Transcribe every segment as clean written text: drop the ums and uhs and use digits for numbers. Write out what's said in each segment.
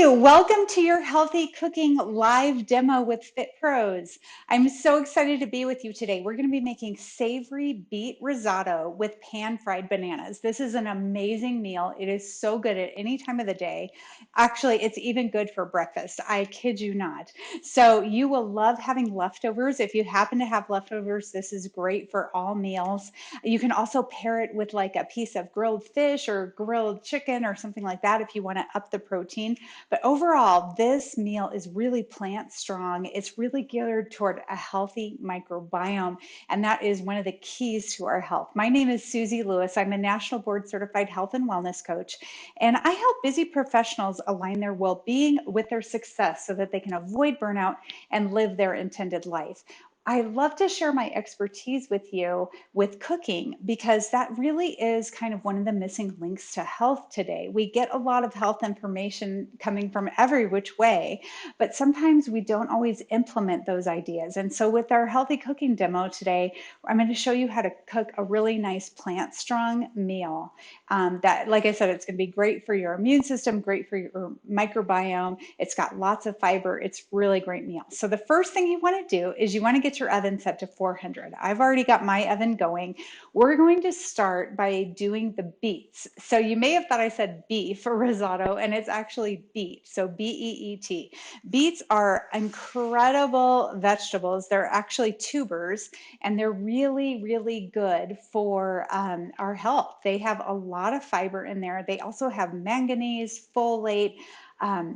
Hey, welcome to your healthy cooking live demo with FitPros. I'm so excited to be with you today. We're going to be making savory beet risotto with pan-fried bananas. This is an amazing meal. It is so good at any time of the day. Actually, it's even good for breakfast. I kid you not. So you will love having leftovers. If you happen to have leftovers, this is great for all meals. You can also pair it with like a piece of grilled fish or grilled chicken or something like that if you want to up the protein. But overall, this meal is really plant strong. It's really geared toward a healthy microbiome, and that is one of the keys to our health. My name is Suzy Lewis. I'm a national board certified health and wellness coach, and I help busy professionals align their well-being with their success so that they can avoid burnout and live their intended life. I love to share my expertise with you with cooking because that really is kind of one of the missing links to health today. We get a lot of health information coming from every which way, but sometimes we don't always implement those ideas. And so with our healthy cooking demo today, I'm going to show you how to cook a really nice plant strong meal that, like I said, it's going to be great for your immune system, great for your microbiome. It's got lots of fiber. It's really great meal. So the first thing you want to do is you want to get your oven set to 400. I've already got my oven going. We're going to start by doing the beets. So you may have thought I said beef for risotto, and it's actually beet. So B-E-E-T. Beets are incredible vegetables. They're actually tubers, and they're really, really good for our health. They have a lot of fiber in there. They also have manganese, folate,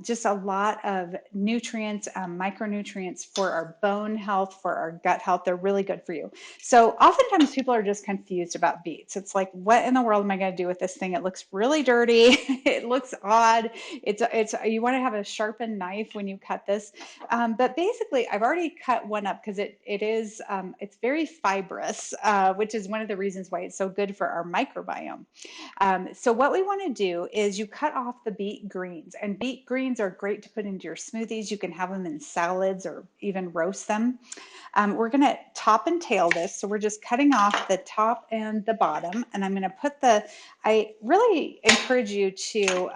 just a lot of nutrients, micronutrients for our bone health, for our gut health. They're really good for you. So oftentimes people are just confused about beets. It's like, what in the world am I going to do with this thing? It looks really dirty. It looks odd. It's you want to have a sharpened knife when you cut this. But basically, I've already cut one up because it's very fibrous, which is one of the reasons why it's so good for our microbiome. So what we want to do is you cut off the beet greens, and beet greens are great to put into your smoothies. You can have them in salads or even roast them. We're going to top and tail this. So we're just cutting off the top and the bottom, and I'm going to I really encourage you to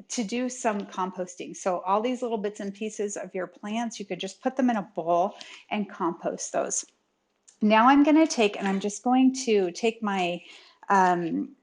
do some composting. So all these little bits and pieces of your plants, you could just put them in a bowl and compost those. Now I'm just going to take um,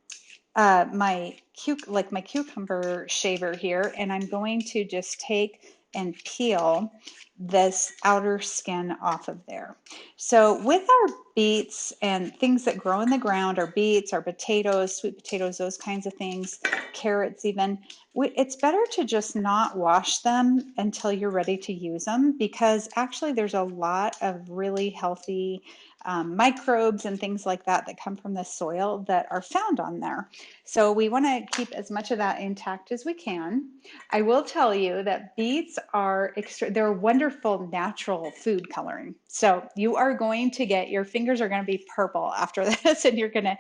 my cucumber shaver here, and I'm going to just take and peel this outer skin off of there. So with our beets and things that grow in the ground, our beets, our potatoes, sweet potatoes, those kinds of things, carrots even, it's better to just not wash them until you're ready to use them, because actually there's a lot of really healthy microbes and things like that that come from the soil that are found on there. So we want to keep as much of that intact as we can. I will tell you that beets they're wonderful natural food coloring. So you are going to your fingers are going to be purple after this, and you're going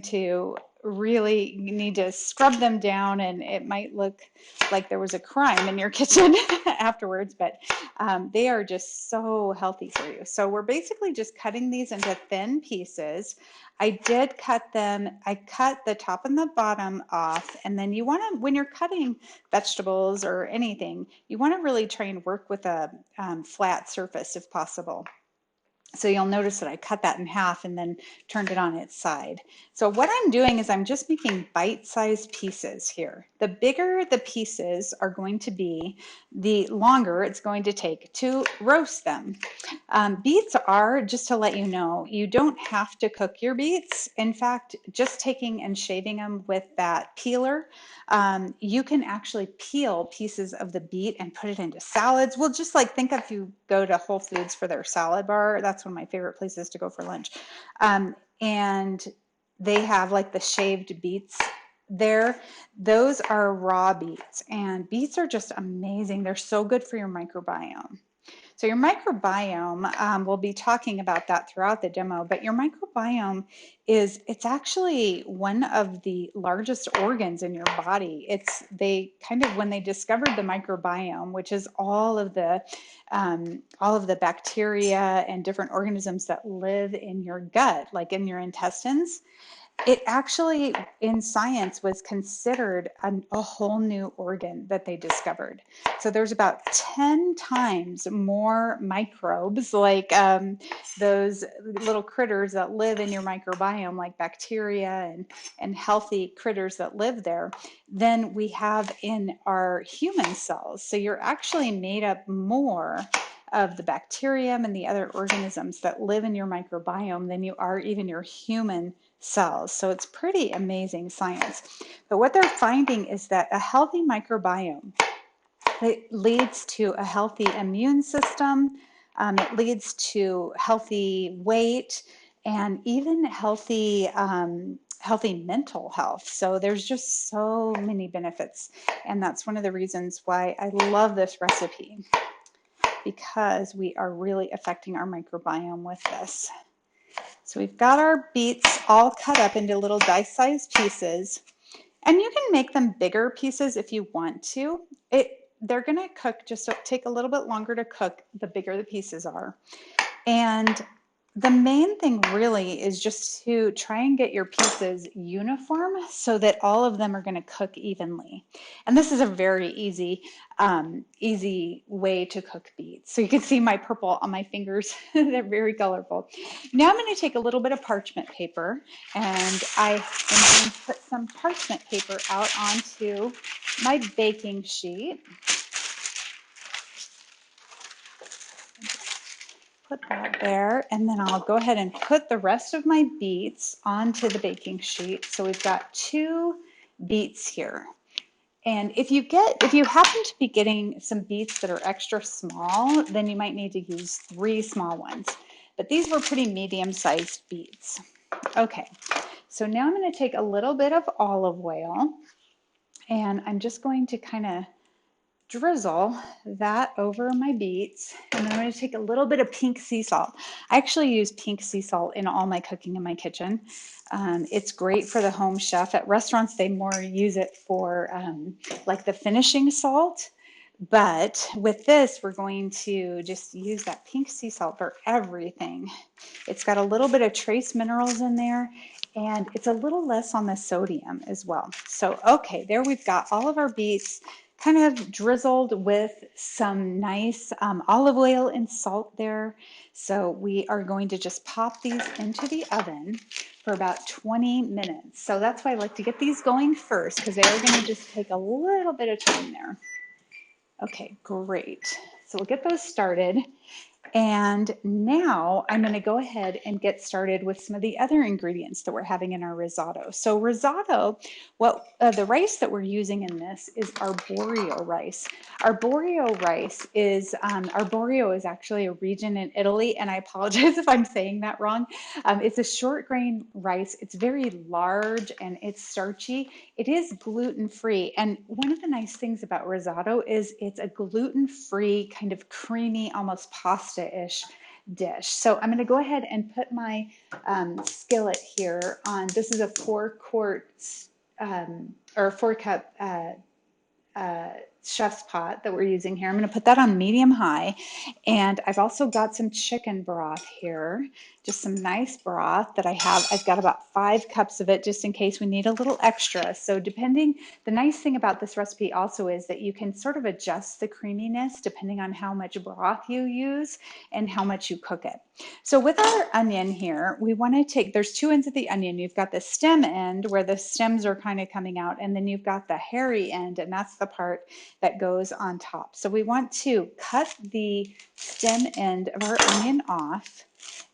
to really need to scrub them down, and it might look like there was a crime in your kitchen afterwards, but they are just so healthy for you. So we're basically just cutting these into thin pieces. I cut the top and the bottom off, and then when you're cutting vegetables or anything, you want to really try and work with a flat surface if possible. So you'll notice that I cut that in half and then turned it on its side. So what I'm doing is I'm just making bite-sized pieces here. The bigger the pieces are going to be, the longer it's going to take to roast them. Beets are, just to let you know, you don't have to cook your beets. In fact, just taking and shaving them with that peeler, you can actually peel pieces of the beet and put it into salads. Well, just like think if you go to Whole Foods for their salad bar, that's one of my favorite places to go for lunch. And they have like the shaved beets there. Those are raw beets, and beets are just amazing. They're so good for your microbiome. So your microbiome, we'll be talking about that throughout the demo, but your microbiome it's actually one of the largest organs in your body. When they discovered the microbiome, which is all of the bacteria and different organisms that live in your gut, like in your intestines, It actually, in science, was considered a whole new organ that they discovered. So there's about 10 times more microbes, like those little critters that live in your microbiome, like bacteria and healthy critters that live there, than we have in our human cells. So you're actually made up more of the bacterium and the other organisms that live in your microbiome than you are even your human cells. So it's pretty amazing science. But what they're finding is that a healthy microbiome, it leads to a healthy immune system. It leads to healthy weight and even healthy mental health. So there's just so many benefits. And that's one of the reasons why I love this recipe, because we are really affecting our microbiome with this. So we've got our beets all cut up into little dice-sized pieces, and you can make them bigger pieces if you want to. They're going to cook, just so take a little bit longer to cook the bigger the pieces are. And the main thing really is just to try and get your pieces uniform so that all of them are going to cook evenly. And this is a very easy way to cook beets. So you can see my purple on my fingers. They're very colorful. Now I'm going to take a little bit of parchment paper, and I am going to put some parchment paper out onto my baking sheet. Put that there, and then I'll go ahead and put the rest of my beets onto the baking sheet. So we've got 2 beets here. And if you happen to be getting some beets that are extra small, then you might need to use 3 small ones. But these were pretty medium-sized beets. Okay, so now I'm going to take a little bit of olive oil, and I'm just going to kind of drizzle that over my beets. And then I'm going to take a little bit of pink sea salt. I actually use pink sea salt in all my cooking in my kitchen. It's great for the home chef. At restaurants, they more use it for like the finishing salt. But with this, we're going to just use that pink sea salt for everything. It's got a little bit of trace minerals in there, and it's a little less on the sodium as well. So, okay, there we've got all of our beets kind of drizzled with some nice olive oil and salt there. So we are going to just pop these into the oven for about 20 minutes. So that's why I like to get these going first, because they are going to just take a little bit of time there. Okay, great. So we'll get those started. And now I'm going to go ahead and get started with some of the other ingredients that we're having in our risotto. So risotto, the rice that we're using in this is arborio rice. Arborio is actually a region in Italy, and I apologize if I'm saying that wrong. It's a short grain rice. It's very large and it's starchy. It is gluten-free. And one of the nice things about risotto is it's a gluten-free, kind of creamy, almost pasta-ish dish. So I'm going to go ahead and put my skillet here on. This is a 4-quart or 4-cup chef's pot that we're using here. I'm going to put that on medium high. And I've also got some chicken broth here, just some nice broth that I have. I've got about 5 cups of it just in case we need a little extra. So the nice thing about this recipe also is that you can sort of adjust the creaminess depending on how much broth you use and how much you cook it. So with our onion here, we want to there's 2 ends of the onion. You've got the stem end where the stems are kind of coming out, and then you've got the hairy end, and that's the part that goes on top. So we want to cut the stem end of our onion off,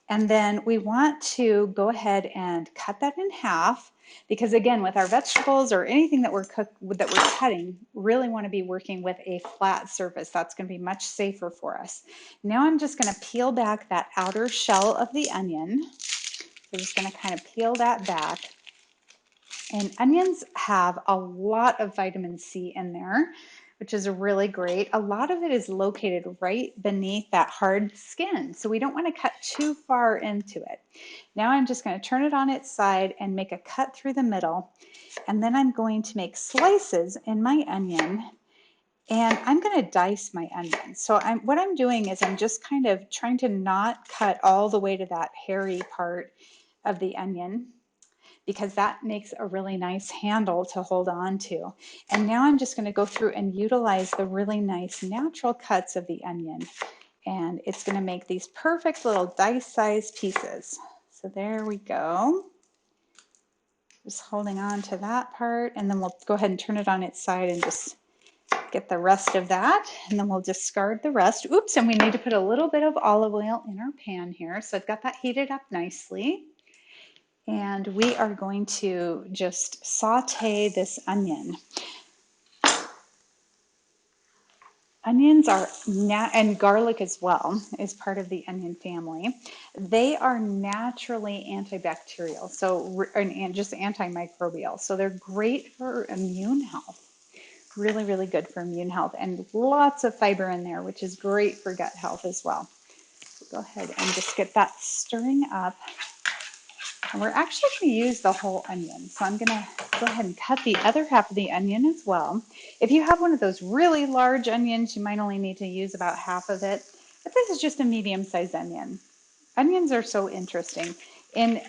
and then we want to go ahead and cut that in half, because again, with our vegetables or anything that we're cutting, really want to be working with a flat surface. That's going to be much safer for us. Now I'm just going to peel back that outer shell of the onion. We're just going to kind of peel that back. And onions have a lot of vitamin C in there, which is really great. A lot of it is located right beneath that hard skin, so we don't want to cut too far into it. Now I'm just going to turn it on its side and make a cut through the middle, and then I'm going to make slices in my onion, and I'm going to dice my onion. So what I'm doing is I'm just kind of trying to not cut all the way to that hairy part of the onion, because that makes a really nice handle to hold on to. And now I'm just going to go through and utilize the really nice natural cuts of the onion. And it's going to make these perfect little dice-sized pieces. So there we go. Just holding on to that part, and then we'll go ahead and turn it on its side and just get the rest of that, and then we'll discard the rest. Oops, and we need to put a little bit of olive oil in our pan here. So I've got that heated up nicely. And we are going to just saute this onion. Onions are, and garlic as well is part of the onion family. They are naturally antibacterial, and just antimicrobial. So they're great for immune health. Really, really good for immune health, and lots of fiber in there, which is great for gut health as well. So go ahead and just get that stirring up. And we're actually going to use the whole onion. So I'm going to go ahead and cut the other half of the onion as well. If you have one of those really large onions, you might only need to use about half of it. But this is just a medium-sized onion. Onions are so interesting. In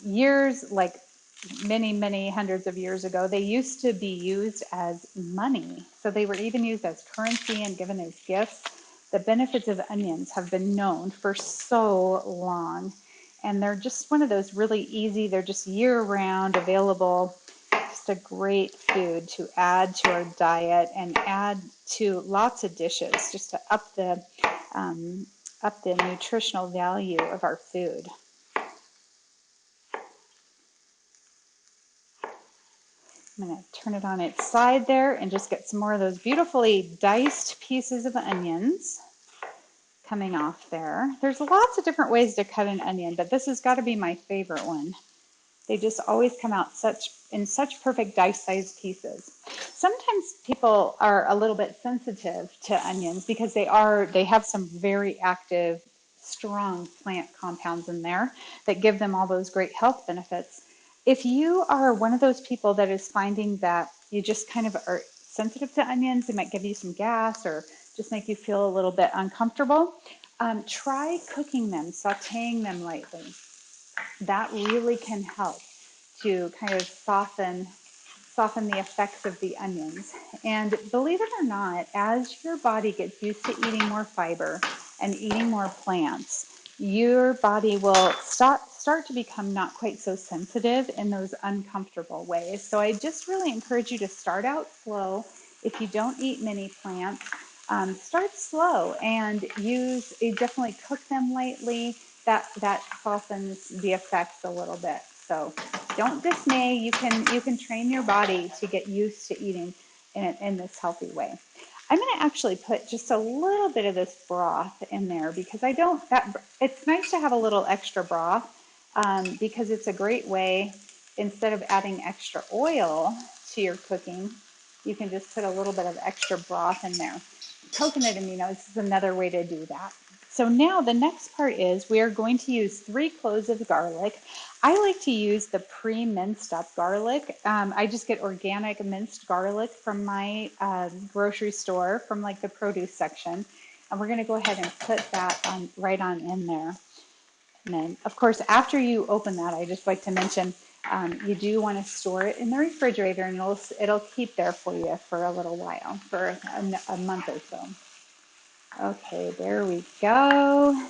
years, like many, many hundreds of years ago, they used to be used as money. So they were even used as currency and given as gifts. The benefits of onions have been known for so long. And they're just one of those really easy, they're just year-round available, just a great food to add to our diet and add to lots of dishes just to up the nutritional value of our food. I'm going to turn it on its side there and just get some more of those beautifully diced pieces of onions coming off there. There's lots of different ways to cut an onion, but this has got to be my favorite one. They just always come out in such perfect dice-sized pieces. Sometimes people are a little bit sensitive to onions because they have some very active, strong plant compounds in there that give them all those great health benefits. If you are one of those people that is finding that you just kind of are sensitive to onions, it might give you some gas or just make you feel a little bit uncomfortable, try cooking them, sauteing them lightly. That really can help to kind of soften the effects of the onions. And believe it or not, as your body gets used to eating more fiber and eating more plants, your body will start to become not quite so sensitive in those uncomfortable ways. So I just really encourage you to start out slow. If you don't eat many plants, start slow and definitely cook them lightly. That softens the effects a little bit. So don't dismay. You can train your body to get used to eating in this healthy way. I'm going to actually put just a little bit of this broth in there because it's nice to have a little extra broth because it's a great way, instead of adding extra oil to your cooking, you can just put a little bit of extra broth in there. Coconut aminos is another way to do that. So now the next part is we are going to use 3 cloves of garlic. I like to use the pre-minced up garlic. I just get organic minced garlic from my grocery store, from like the produce section. And we're going to go ahead and put that right on in there. And then, of course, after you open that, I just like to mention you do want to store it in the refrigerator, and it'll keep there for you for a little while, for a month or so. Okay, there we go.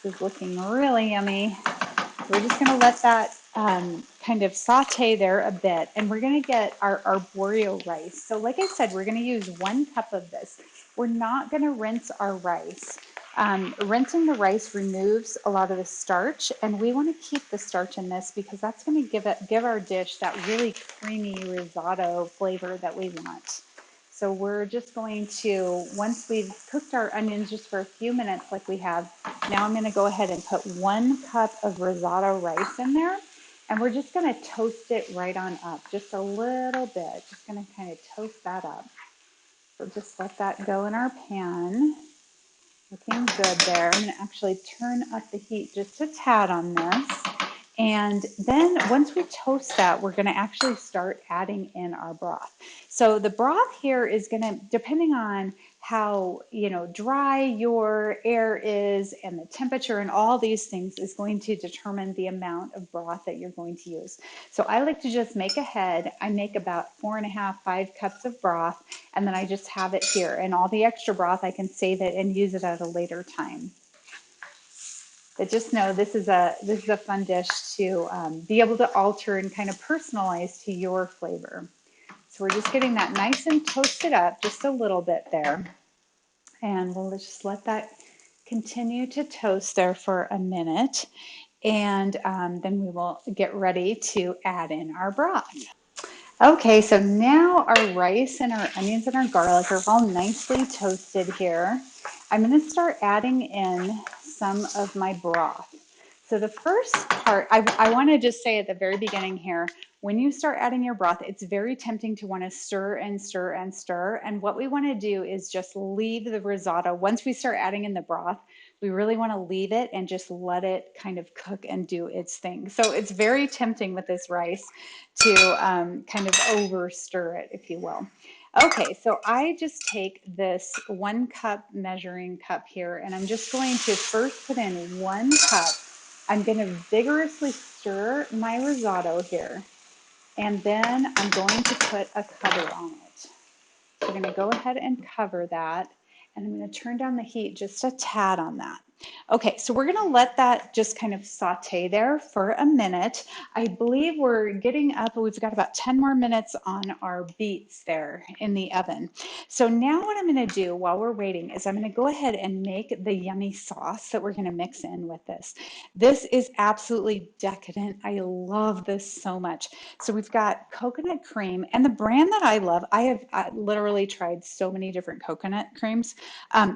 This is looking really yummy. We're just going to let that kind of saute there a bit, and we're going to get our arborio rice. So like I said, we're going to use 1 cup of this. We're not going to rinse our rice. Rinsing the rice removes a lot of the starch, and we want to keep the starch in this because that's going to give our dish that really creamy risotto flavor that we want. So we're just going to, once we've cooked our onions just for a few minutes like we have, now I'm going to go ahead and put 1 cup of risotto rice in there. And we're just going to toast it right on up, just a little bit. Just going to kind of toast that up. So just let that go in our pan. Looking good there. I'm going to actually turn up the heat just a tad on this. And then once we toast that, we're going to actually start adding in our broth. So the broth here is going to, depending on how, dry your air is, and the temperature and all these things is going to determine the amount of broth that you're going to use. So I like to just make ahead. I make about 4.5, 5 cups of broth, and then I just have it here. And all the extra broth, I can save it and use it at a later time. But just know this is a fun dish to be able to alter and kind of personalize to your flavor. So we're just getting that nice and toasted up just a little bit there. And we'll just let that continue to toast there for a minute. And then we will get ready to add in our broth. Okay, so now our rice and our onions and our garlic are all nicely toasted here. I'm going to start adding in some of my broth. So the first part, I want to just say at the very beginning here, when you start adding your broth, it's very tempting to want to stir and stir and stir. And what we want to do is just leave the risotto. Once we start adding in the broth, we really want to leave it and just let it kind of cook and do its thing. So it's very tempting with this rice to kind of over stir it, if you will. Okay, so I just take this 1 cup measuring cup here, and I'm just going to first put in 1 cup. I'm going to vigorously stir my risotto here, and then I'm going to put a cover on it. So we're going to go ahead and cover that, and I'm going to turn down the heat just a tad on that. Okay, so we're going to let that just kind of saute there for a minute. I believe we're getting up, we've got about 10 more minutes on our beets there in the oven. So now what I'm going to do while we're waiting is I'm going to go ahead and make the yummy sauce that we're going to mix in with this. This is absolutely decadent. I love this so much. So we've got coconut cream, and the brand that I love, I have literally tried so many different coconut creams.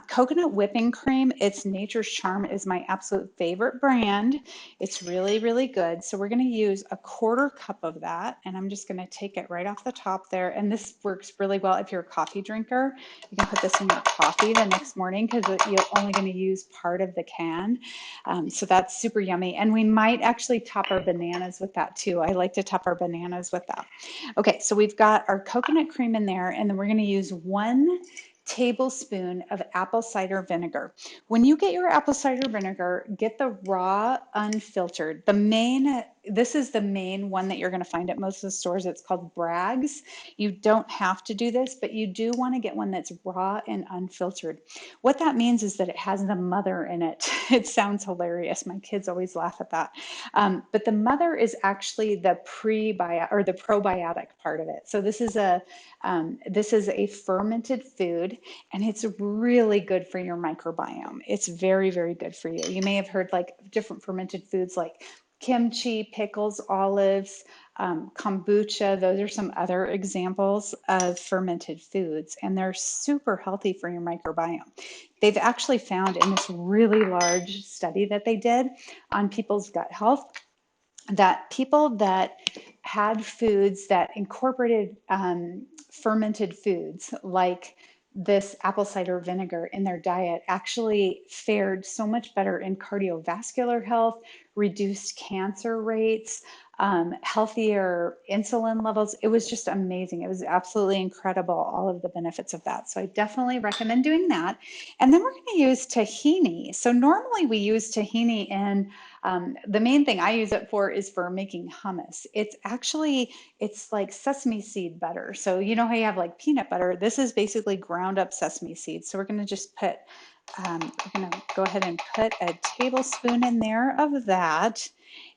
Coconut whipping cream, it's Nature's Charm, is my absolute favorite brand. It's really, really good. So we're going to use a 1/4 cup of that, and I'm just going to take it right off the top there. And this works really well if you're a coffee drinker. You can put this in your coffee the next morning because you're only going to use part of the can. So that's super yummy. And we might actually top our bananas with that too. I like to top our bananas with that. Okay, so we've got our coconut cream in there, and then we're going to use 1 tablespoon of apple cider vinegar. When you get your apple cider vinegar, get the raw, unfiltered. This is the main one that you're going to find at most of the stores. It's called Bragg's. You don't have to do this, but you do want to get one that's raw and unfiltered. What that means is that it has the mother in it. It sounds hilarious. My kids always laugh at that. But the mother is actually the probiotic part of it. So this is a fermented food, and it's really good for your microbiome. It's very, very good for you. You may have heard like different fermented foods like kimchi, pickles, olives, kombucha. Those are some other examples of fermented foods, and they're super healthy for your microbiome. They've actually found in this really large study that they did on people's gut health that people that had foods that incorporated fermented foods like this apple cider vinegar in their diet actually fared so much better in cardiovascular health, reduced cancer rates, healthier insulin levels. It was just amazing. It was absolutely incredible, all of the benefits of that. So I definitely recommend doing that. And then we're going to use tahini. So normally we use tahini in the main thing I use it for is for making hummus. It's like sesame seed butter. So you know how you have like peanut butter? This is basically ground up sesame seeds. So we're going to just we're going to go ahead and put a tablespoon in there of that.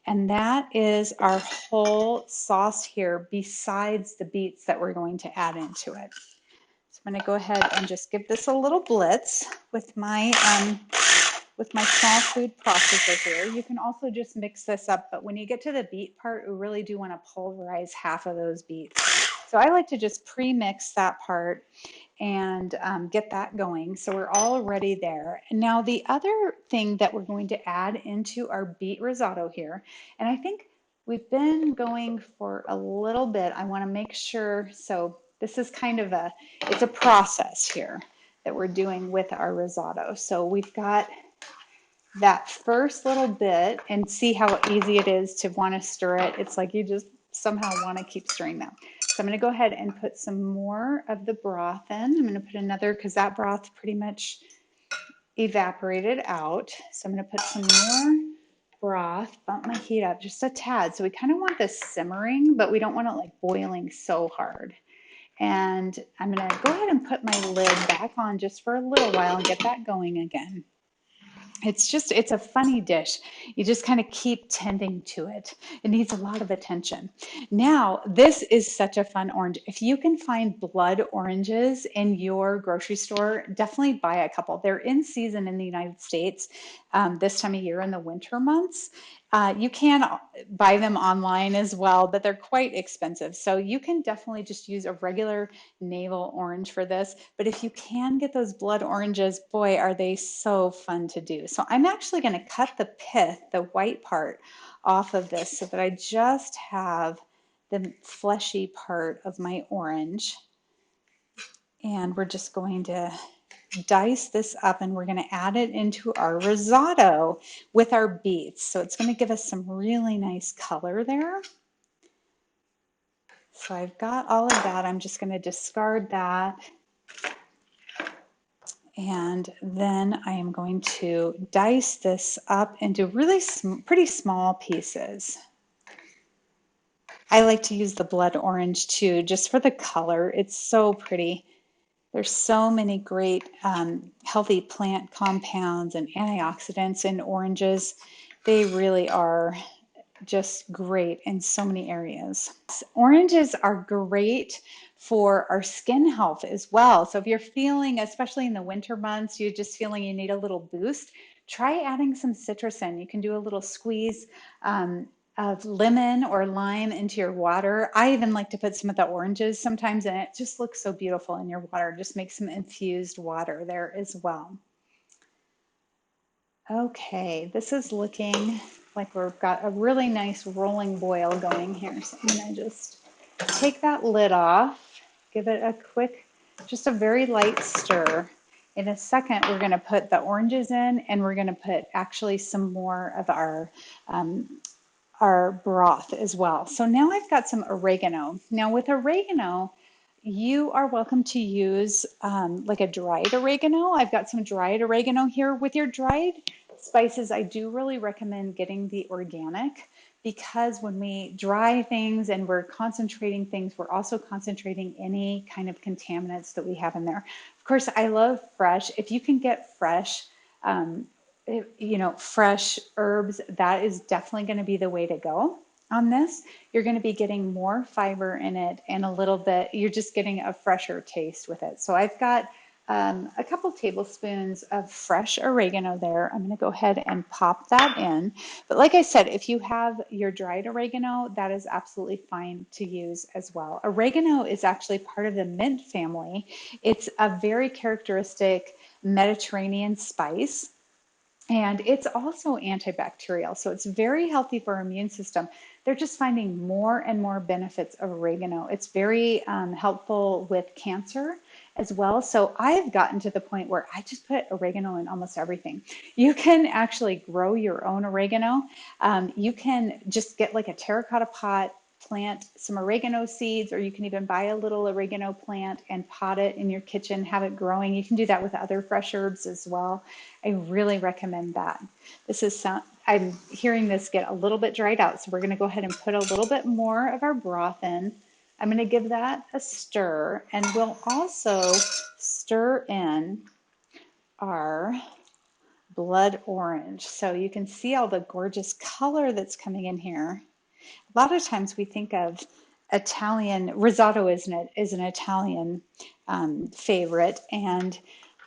And that is our whole sauce here besides the beets that we're going to add into it. So I'm going to go ahead and just give this a little blitz with my small food processor here. You can also just mix this up, but when you get to the beet part, we really do want to pulverize half of those beets. So I like to just pre-mix that part and get that going. So we're already there. And now the other thing that we're going to add into our beet risotto here, and I think we've been going for a little bit. I want to make sure, so this is kind of it's a process here that we're doing with our risotto. So we've got that first little bit, and see how easy it is to want to stir it. It's like you just somehow want to keep stirring them. So I'm going to go ahead and put some more of the broth in. I'm going to put another because that broth pretty much evaporated out. So I'm going to put some more broth, bump my heat up just a tad. So we kind of want this simmering, but we don't want it like boiling so hard. And I'm going to go ahead and put my lid back on just for a little while and get that going again. It's a funny dish. You just kind of keep tending to it. It needs a lot of attention. Now, this is such a fun orange. If you can find blood oranges in your grocery store, definitely buy a couple. They're in season in the United States this time of year in the winter months. You can buy them online as well, but they're quite expensive. So you can definitely just use a regular navel orange for this. But if you can get those blood oranges, boy, are they so fun to do. So I'm actually going to cut the pith, the white part, off of this so that I just have the fleshy part of my orange. And we're just going to dice this up and we're going to add it into our risotto with our beets. So it's going to give us some really nice color there. So I've got all of that. I'm just going to discard that. And then I am going to dice this up into really pretty small pieces. I like to use the blood orange too, just for the color. It's so pretty. There's so many great healthy plant compounds and antioxidants in oranges. They really are just great in so many areas. Oranges are great for our skin health as well. So if you're feeling, especially in the winter months, you're just feeling you need a little boost, try adding some citrus in. You can do a little squeeze of lemon or lime into your water. I even like to put some of the oranges sometimes, and it just looks so beautiful in your water. Just make some infused water there as well. Okay, this is looking like we've got a really nice rolling boil going here. So I'm going to just take that lid off, give it a quick, just a very light stir. In a second, we're going to put the oranges in and we're going to put actually some more of our broth as well. So now I've got some oregano. Now with oregano, you are welcome to use like a dried oregano. I've got some dried oregano here. With your dried spices, I do really recommend getting the organic because when we dry things and we're concentrating things, we're also concentrating any kind of contaminants that we have in there. Of course, I love fresh. If you can get fresh, fresh herbs, that is definitely going to be the way to go on this. You're going to be getting more fiber in it and a little bit, you're just getting a fresher taste with it. So I've got a couple tablespoons of fresh oregano there. I'm going to go ahead and pop that in. But like I said, if you have your dried oregano, that is absolutely fine to use as well. Oregano is actually part of the mint family. It's a very characteristic Mediterranean spice. And it's also antibacterial, so it's very healthy for our immune system. They're just finding more and more benefits of oregano. It's very helpful with cancer as well. So I've gotten to the point where I just put oregano in almost everything. You can actually grow your own oregano. You can just get like a terracotta pot, plant some oregano seeds, or you can even buy a little oregano plant and pot it in your kitchen, have it growing. You can do that with other fresh herbs as well. I really recommend that. I'm hearing this get a little bit dried out, so we're going to go ahead and put a little bit more of our broth in. I'm going to give that a stir, and we'll also stir in our blood orange. So you can see all the gorgeous color that's coming in here. A lot of times we think of Italian, risotto is an Italian favorite, and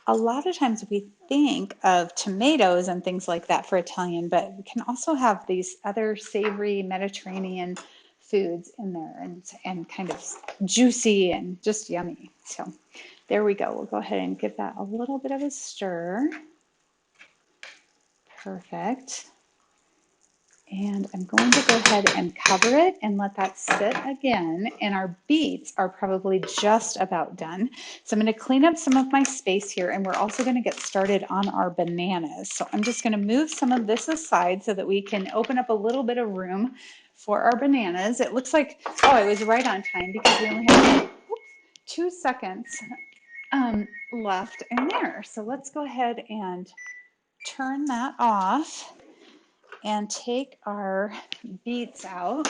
a lot of times we think of tomatoes and things like that for Italian, but we can also have these other savory Mediterranean foods in there and kind of juicy and just yummy. So there we go. We'll go ahead and give that a little bit of a stir. Perfect. And I'm going to go ahead and cover it and let that sit again. And our beets are probably just about done. So I'm going to clean up some of my space here, and we're also going to get started on our bananas. So I'm just going to move some of this aside so that we can open up a little bit of room for our bananas. It looks like, oh, I was right on time because we only have 2 seconds left in there. So let's go ahead and turn that off and take our beets out.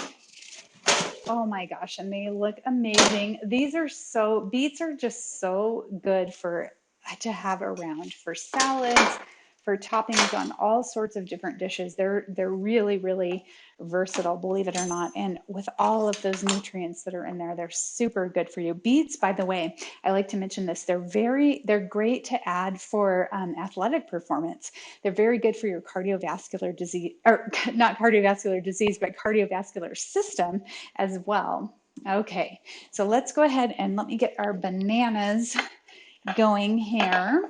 Oh my gosh, and they look amazing. Beets are just so good to have around for salads, for toppings on all sorts of different dishes. They're really, really versatile, believe it or not. And with all of those nutrients that are in there, they're super good for you. Beets, by the way, I like to mention this. They're great to add for athletic performance. They're very good for your cardiovascular disease, or not cardiovascular disease, but cardiovascular system as well. Okay, so let's go ahead and let me get our bananas going here.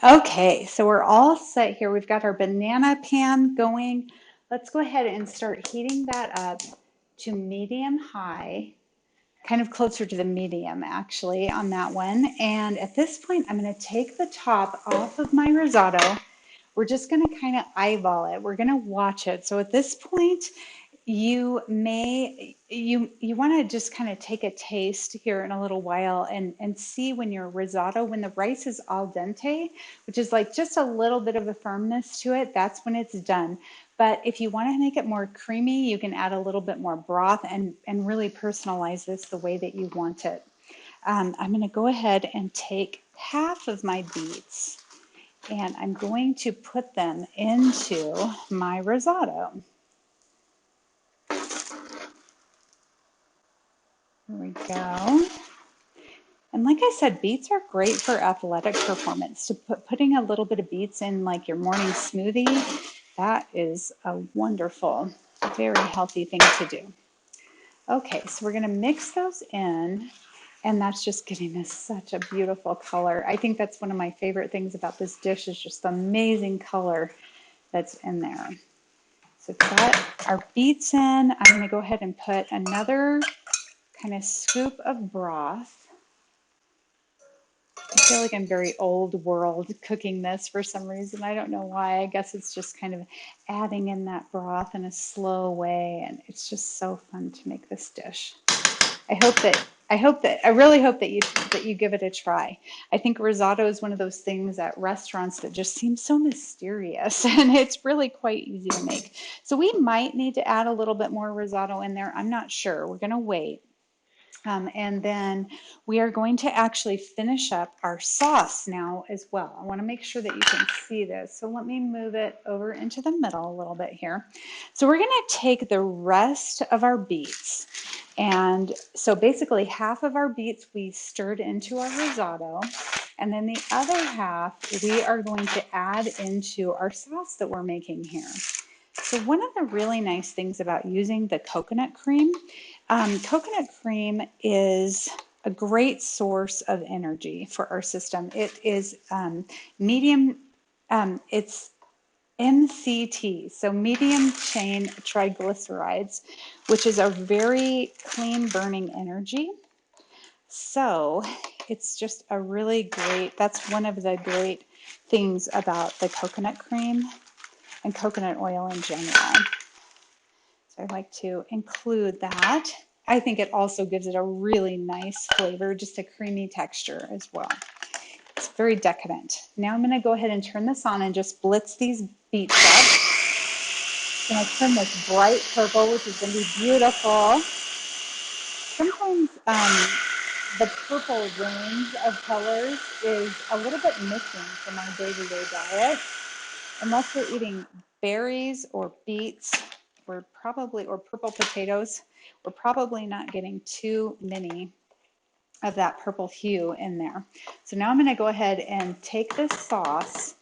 Okay, so we're all set here. We've got our banana pan going. Let's go ahead and start heating that up to medium high, kind of closer to the medium actually on that one. And at this point, I'm going to take the top off of my risotto. We're just going to kind of eyeball it. We're going to watch it. So at this point, you want to just kind of take a taste here in a little while and see when when the rice is al dente, which is like just a little bit of a firmness to it, that's when it's done. But if you want to make it more creamy, you can add a little bit more broth and really personalize this the way that you want it. I'm going to go ahead and take half of my beets and I'm going to put them into my risotto. There we go. And like I said, beets are great for athletic performance. Putting a little bit of beets in like your morning smoothie, that is a wonderful, very healthy thing to do. Okay, so we're going to mix those in, and that's just giving us such a beautiful color. I think that's one of my favorite things about this dish is just the amazing color that's in there. So we've got our beets in. I'm going to go ahead and put another kind of scoop of broth. I feel like I'm very old world cooking this for some reason. I don't know why. I guess it's just kind of adding in that broth in a slow way, and it's just so fun to make this dish. I really hope that you give it a try. I think risotto is one of those things at restaurants that just seems so mysterious, and it's really quite easy to make. So we might need to add a little bit more risotto in there. I'm not sure. We're going to wait. And then we are going to actually finish up our sauce now as well. I want to make sure that you can see this. So let me move it over into the middle a little bit here. So we're going to take the rest of our beets. And so basically half of our beets we stirred into our risotto. And then the other half we are going to add into our sauce that we're making here. So one of the really nice things about using the coconut cream is a great source of energy for our system. It is it's MCT, so medium chain triglycerides, which is a very clean burning energy. So it's just that's one of the great things about the coconut cream and coconut oil in general. So I like to include that. I think it also gives it a really nice flavor, just a creamy texture as well. It's very decadent. Now I'm going to go ahead and turn this on and just blitz these beets up. I'm going to turn this bright purple, which is going to be beautiful. Sometimes the purple range of colors is a little bit missing from our day-to-day diet. Unless we're eating berries or beets, or purple potatoes, we're probably not getting too many of that purple hue in there. So now I'm going to go ahead and take this sauce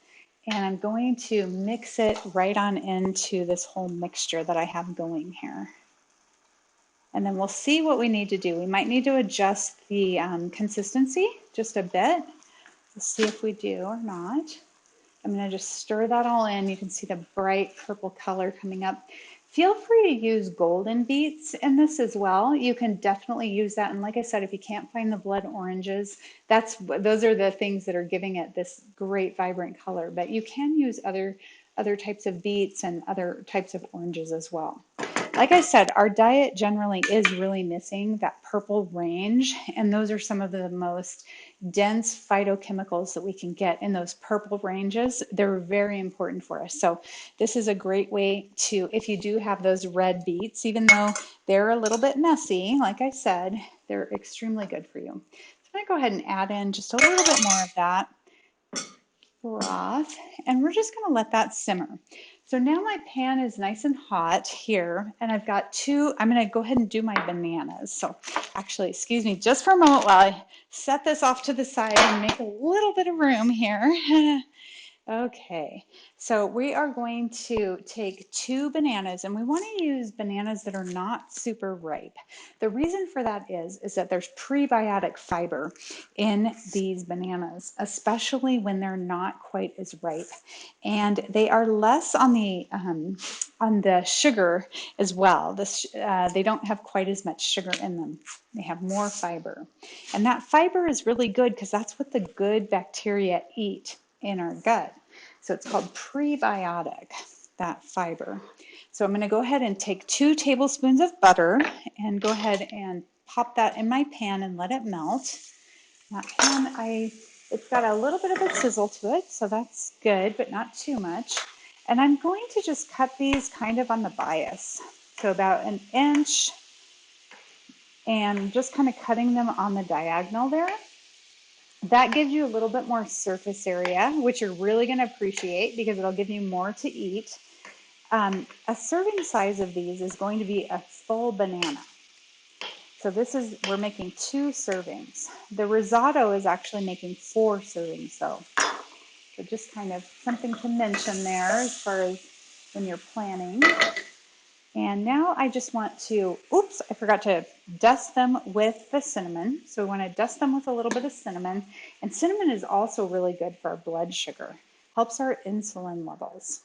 and I'm going to mix it right on into this whole mixture that I have going here. And then we'll see what we need to do. We might need to adjust the consistency just a bit. We'll see if we do or not. I'm going to just stir that all in. You can see the bright purple color coming up. Feel free to use golden beets in this as well. You can definitely use that. And like I said, if you can't find the blood oranges, those are the things that are giving it this great vibrant color. But you can use other types of beets and other types of oranges as well. Like I said, our diet generally is really missing that purple range, and those are some of the most dense phytochemicals that we can get in those purple ranges. They're very important for us. So this is a great way to, if you do have those red beets, even though they're a little bit messy, like I said, they're extremely good for you. So I'm going to go ahead and add in just a little bit more of that broth, and we're just going to let that simmer. So now my pan is nice and hot here, and I've got I'm going to go ahead and do my bananas. So actually, excuse me just for a moment while I set this off to the side and make a little bit of room here. Okay, so we are going to take 2 bananas, and we want to use bananas that are not super ripe. The reason for that is that there's prebiotic fiber in these bananas, especially when they're not quite as ripe, and they are less on the sugar as well. They don't have quite as much sugar in them. They have more fiber, and that fiber is really good because that's what the good bacteria eat in our gut. So it's called prebiotic, that fiber. So I'm going to go ahead and take 2 tablespoons of butter and go ahead and pop that in my pan and let it melt. That pan, it's got a little bit of a sizzle to it, so that's good, but not too much. And I'm going to just cut these kind of on the bias, so about 1 inch, and just kind of cutting them on the diagonal there. That gives you a little bit more surface area, which you're really going to appreciate because it'll give you more to eat. A serving size of these is going to be a full banana. So we're making 2 servings. The risotto is actually making 4 servings though. So just kind of something to mention there as far as when you're planning. And now I just want to, oops, I forgot to dust them with the cinnamon. So we want to dust them with a little bit of cinnamon. And cinnamon is also really good for our blood sugar, helps our insulin levels.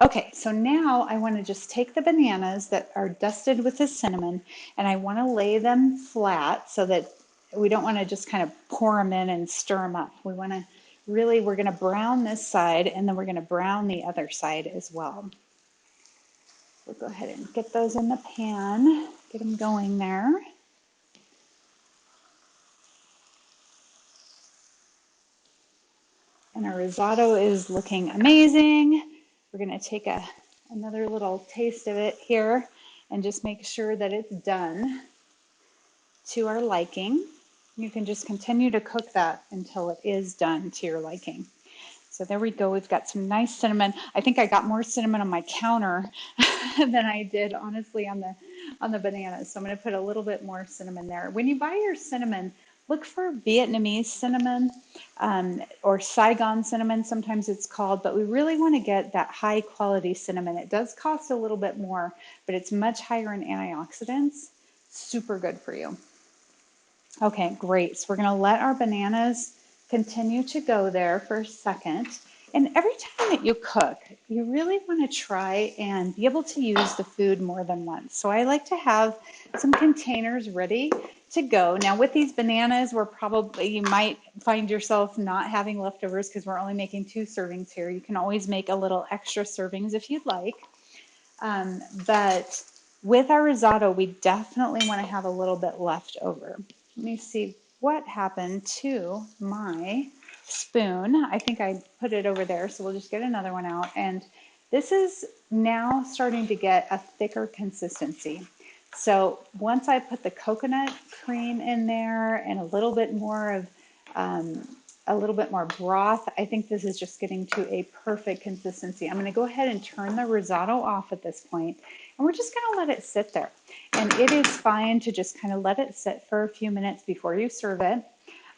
Okay, so now I want to just take the bananas that are dusted with the cinnamon and I want to lay them flat so that we don't want to just kind of pour them in and stir them up. We're going to brown this side and then we're going to brown the other side as well. We'll go ahead and get those in the pan, get them going there. And our risotto is looking amazing. We're going to take another little taste of it here and just make sure that it's done to our liking. You can just continue to cook that until it is done to your liking. So there we go. We've got some nice cinnamon. I think I got more cinnamon on my counter than I did, honestly, on the bananas. So I'm going to put a little bit more cinnamon there. When you buy your cinnamon, look for Vietnamese cinnamon or Saigon cinnamon, sometimes it's called, but we really want to get that high quality cinnamon. It does cost a little bit more, but it's much higher in antioxidants. Super good for you. Okay, great. So we're going to let our bananas continue to go there for a second. And every time that you cook, you really want to try and be able to use the food more than once. So I like to have some containers ready to go. Now with these bananas, you might find yourself not having leftovers because we're only making 2 servings here. You can always make a little extra servings if you'd like. But with our risotto, we definitely want to have a little bit left over. Let me see what happened to my spoon. I think I put it over there, so we'll just get another one out. And this is now starting to get a thicker consistency. So once I put the coconut cream in there and a little bit more broth, I think this is just getting to a perfect consistency. I'm going to go ahead and turn the risotto off at this point, and we're just going to let it sit there. And it is fine to just kind of let it sit for a few minutes before you serve it.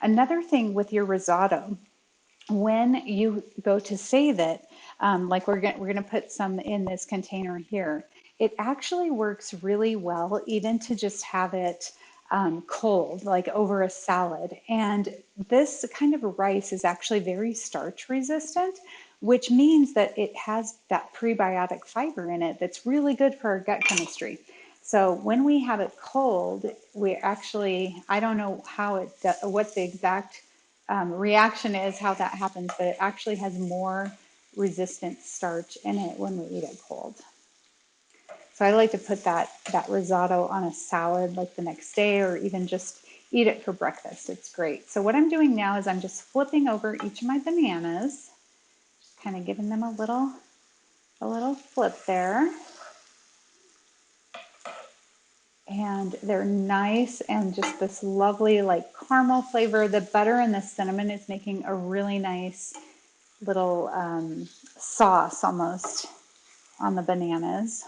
Another thing with your risotto, when you go to save it, like we're going to put some in this container here, it actually works really well even to just have it cold, like over a salad. And this kind of rice is actually very starch resistant, which means that it has that prebiotic fiber in it that's really good for our gut chemistry. So when we have it cold, I don't know what the exact reaction is, how that happens, but it actually has more resistant starch in it when we eat it cold. So I like to put that risotto on a salad like the next day, or even just eat it for breakfast. It's great. So what I'm doing now is I'm just flipping over each of my bananas, kind of giving them a little flip there. And they're nice and just this lovely like caramel flavor. The butter and the cinnamon is making a really nice little sauce almost on the bananas.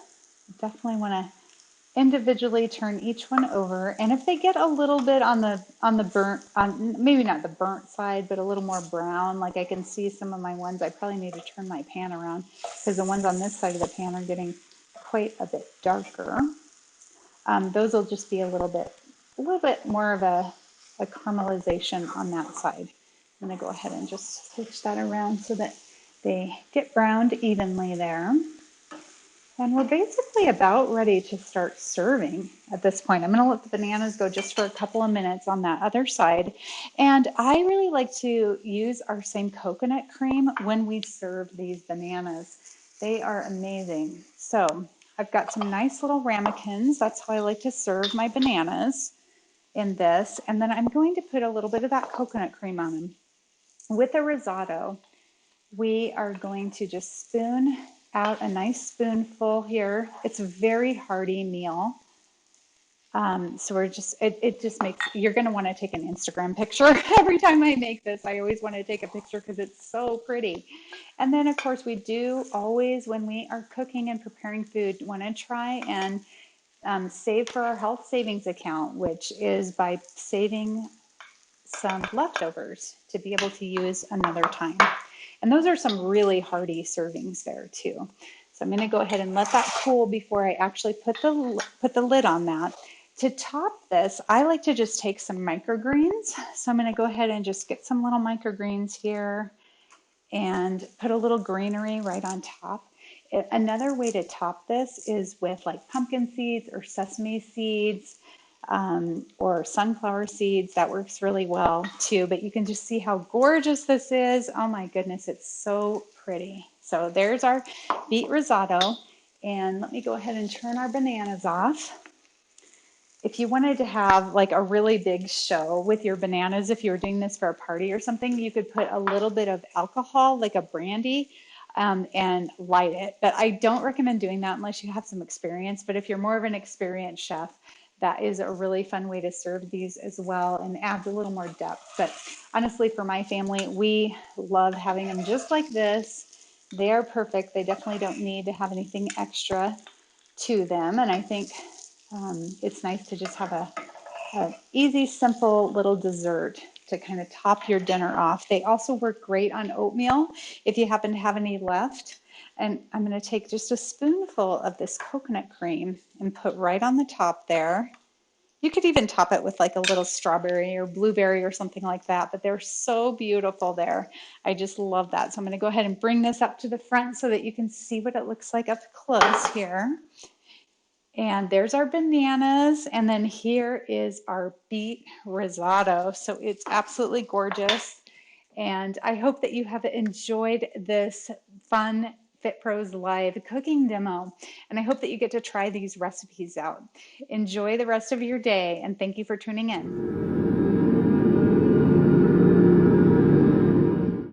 Definitely want to individually turn each one over, and if they get a little bit on the burnt, on maybe not the burnt side, but a little more brown, like I can see some of my ones, I probably need to turn my pan around because the ones on this side of the pan are getting quite a bit darker. Those will just be a little bit more of a caramelization on that side. I'm going to go ahead and just switch that around so that they get browned evenly there. And we're basically about ready to start serving at this point. I'm going to let the bananas go just for a couple of minutes on that other side. And I really like to use our same coconut cream when we serve these bananas. They are amazing. So I've got some nice little ramekins. That's how I like to serve my bananas in this. And then I'm going to put a little bit of that coconut cream on them. With the risotto, we are going to just spoon out a nice spoonful here. It's a very hearty meal. So it just makes, you're going to want to take an Instagram picture. Every time I make this, I always want to take a picture because it's so pretty. And then of course we do always, when we are cooking and preparing food, want to try and save for our health savings account, which is by saving some leftovers to be able to use another time. And those are some really hearty servings there too. So I'm going to go ahead and let that cool before I actually put the lid on that. To top this, I like to just take some microgreens. So I'm going to go ahead and just get some little microgreens here and put a little greenery right on top. Another way to top this is with like pumpkin seeds or sesame seeds, or sunflower seeds. That works really well too, but you can just see how gorgeous this is. Oh my goodness, it's so pretty. So there's our beet risotto, and let me go ahead and turn our bananas off. If you wanted to have like a really big show with your bananas, if you were doing this for a party or something, you could put a little bit of alcohol, like a brandy, and light it. But I don't recommend doing that unless you have some experience. But if you're more of an experienced chef, that is a really fun way to serve these as well and adds a little more depth. But honestly, for my family, we love having them just like this. They are perfect. They definitely don't need to have anything extra to them. And I think it's nice to just have a easy, simple little dessert to kind of top your dinner off. They also work great on oatmeal if you happen to have any left. And I'm going to take just a spoonful of this coconut cream and put right on the top there. You could even top it with like a little strawberry or blueberry or something like that, but they're so beautiful there. I just love that. So I'm going to go ahead and bring this up to the front so that you can see what it looks like up close here. And there's our bananas. And then here is our beet risotto. So it's absolutely gorgeous. And I hope that you have enjoyed this fun FitPros live cooking demo. And I hope that you get to try these recipes out. Enjoy the rest of your day, and thank you for tuning in.